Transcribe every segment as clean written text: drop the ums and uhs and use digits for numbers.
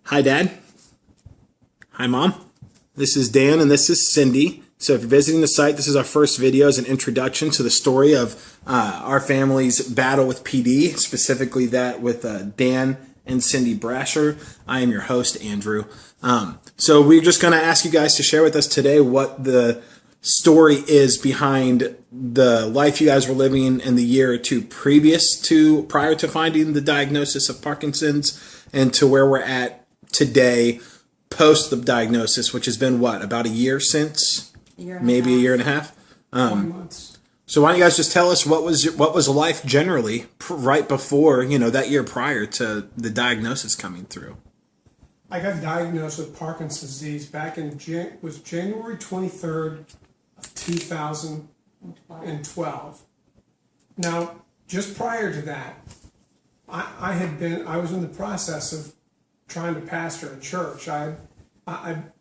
Hi, Dad. Hi, Mom. This is Dan and this is Cindy. So if you're visiting the site, this is our first video as an introduction to the story of our family's battle with PD, specifically that with Dan and Cindi Brasher. I am your host, Andrew. So we're just going to ask you guys to share with us today what the story is behind the life you guys were living in the year or two prior to finding the diagnosis of Parkinson's and to where we're at today post the diagnosis, which has been what, about a year since? A year and a half. 20 months. So why don't you guys just tell us what was life generally right before, that year prior to the diagnosis coming through? I got diagnosed with Parkinson's disease back in January 23rd of 2012. Now, just prior to that, I was in the process of trying to pastor a church. I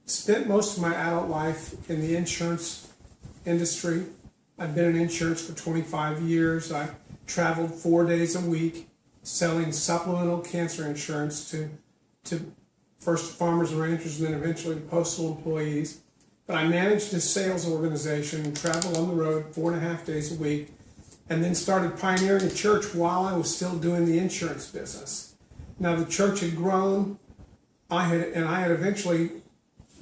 spent most of my adult life in the insurance industry. I've been in insurance for 25 years. I traveled 4 days a week selling supplemental cancer insurance to first farmers and ranchers and then eventually postal employees. But I managed a sales organization and traveled on the road 4.5 days a week, and then started pioneering a church while I was still doing the insurance business. Now the church had grown. I had eventually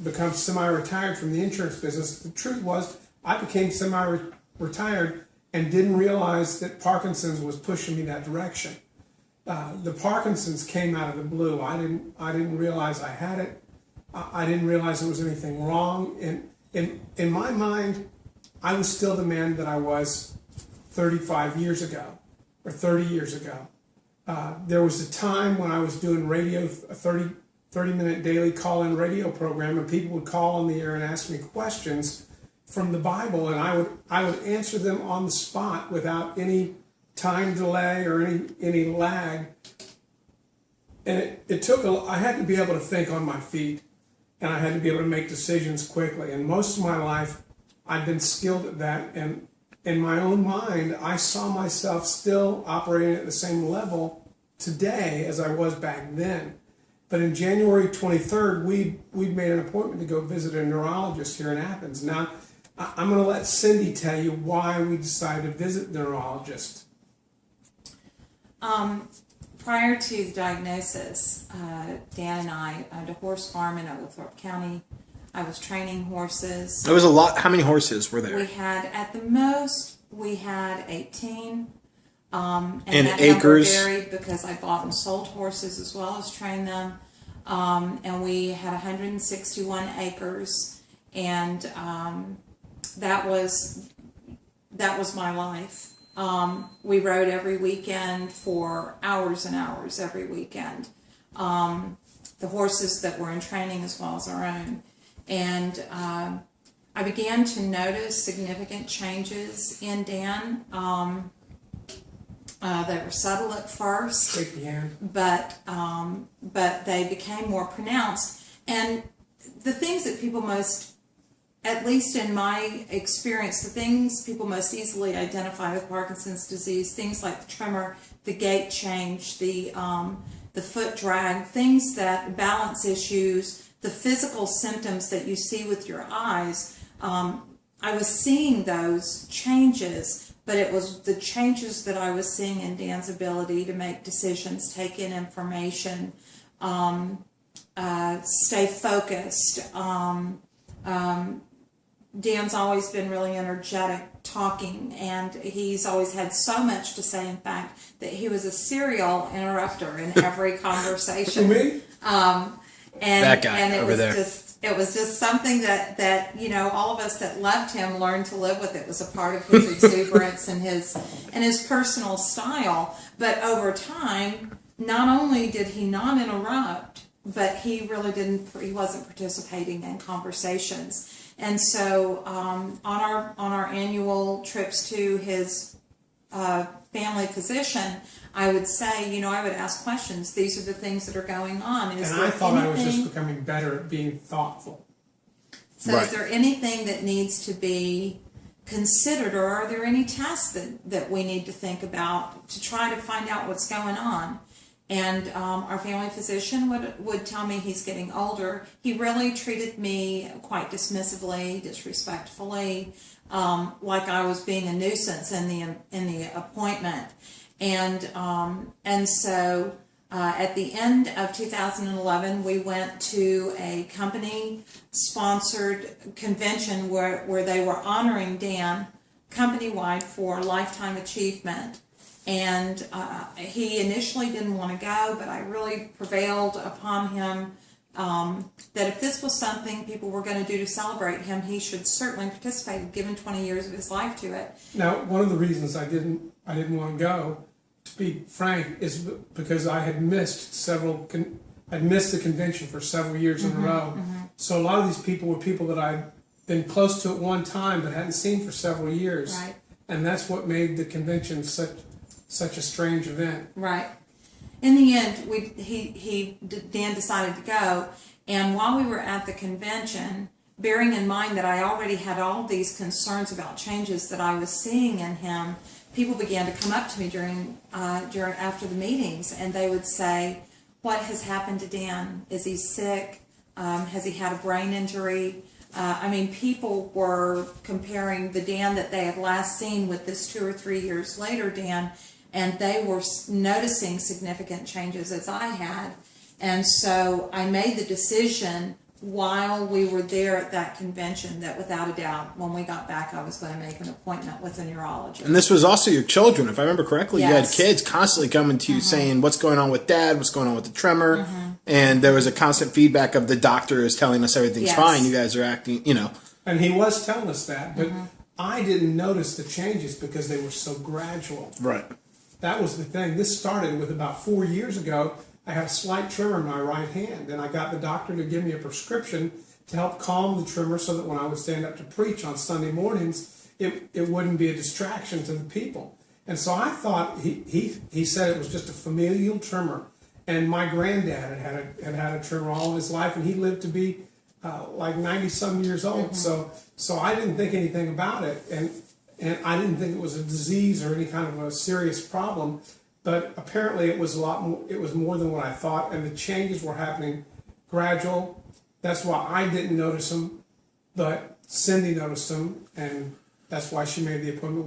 become semi-retired from the insurance business. The truth was, I became semi-retired and didn't realize that Parkinson's was pushing me that direction. The Parkinson's came out of the blue. I didn't realize I had it. I didn't realize there was anything wrong. In my mind, I was still the man that I was 35 years ago or 30 years ago. There was a time when I was doing radio, a 30-minute daily call-in radio program, and people would call on the air and ask me questions from the Bible, and I would answer them on the spot without any time delay or any lag. And I had to be able to think on my feet, and I had to be able to make decisions quickly. And most of my life, I've been skilled at that. And in my own mind, I saw myself still operating at the same level today as I was back then. But in January 23rd, we'd made an appointment to go visit a neurologist here in Athens. Now, I'm going to let Cindy tell you why we decided to visit the neurologist. Prior to the diagnosis, Dan and I owned a horse farm in Oglethorpe County. I was training horses. There was a lot. How many horses were there? We had, at the most, 18. And that acres? number varied because I bought and sold horses as well as trained them. And we had 161 acres, and that was my life. We rode every weekend for hours and hours every weekend. The horses that were in training as well as our own. And I began to notice significant changes in Dan. They were subtle at first, but they became more pronounced. And the things that people most, at least in my experience, the things people most easily identify with Parkinson's disease, things like the tremor, the gait change, the foot drag, things that balance issues, the physical symptoms that you see with your eyes. I was seeing those changes, but it was the changes that I was seeing in Dan's ability to make decisions, take in information, stay focused. Dan's always been really energetic talking, and he's always had so much to say, in fact, that he was a serial interrupter in every conversation. Me? That guy and over there. It was just something that all of us that loved him learned to live with. It was a part of his exuberance and his personal style. But over time, not only did he not interrupt, but he wasn't participating in conversations. And so on our annual trips to his family physician, I would say, I would ask questions. These are the things that are going on. And I thought I was just becoming better at being thoughtful. So right. Is there anything that needs to be considered, or are there any tests that we need to think about to try to find out what's going on? And our family physician would tell me he's getting older. He really treated me quite dismissively, disrespectfully, like I was being a nuisance in the appointment. And so at the end of 2011, we went to a company-sponsored convention where they were honoring Dan company-wide for lifetime achievement. And he initially didn't want to go, but I really prevailed upon him that if this was something people were going to do to celebrate him, he should certainly participate, given 20 years of his life to it. Now, one of the reasons I didn't want to go, to be frank, is because I had missed I'd missed the convention for several years in a row. So a lot of these people were people that I'd been close to at one time but hadn't seen for several years. Right. And that's what made the convention such a strange event. Right. In the end, Dan decided to go, and while we were at the convention, bearing in mind that I already had all these concerns about changes that I was seeing in him, people began to come up to me during after the meetings, and they would say, "What has happened to Dan? Is he sick? Has he had a brain injury?" I mean, people were comparing the Dan that they had last seen with this 2 or 3 years later Dan, and they were noticing significant changes as I had. And so I made the decision while we were there at that convention that without a doubt, when we got back, I was going to make an appointment with a neurologist. And this was also your children, if I remember correctly. Yes. You had kids constantly coming to you saying, what's going on with Dad? What's going on with the tremor? And there was a constant feedback of the doctor is telling us everything's Yes. fine. You guys are acting, And he was telling us that, but I didn't notice the changes because they were so gradual. Right. That was the thing. This started with about 4 years ago. I had a slight tremor in my right hand, and I got the doctor to give me a prescription to help calm the tremor so that when I would stand up to preach on Sunday mornings, it wouldn't be a distraction to the people. And so I thought he said it was just a familial tremor. And my granddad had had a tremor all of his life, and he lived to be like 90-some years old. So I didn't think anything about it, and I didn't think it was a disease or any kind of a serious problem. But apparently it was a lot more. It was more than what I thought, and the changes were happening gradual. That's why I didn't notice them, but Cindy noticed them, and that's why she made the appointment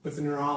with the neurologist.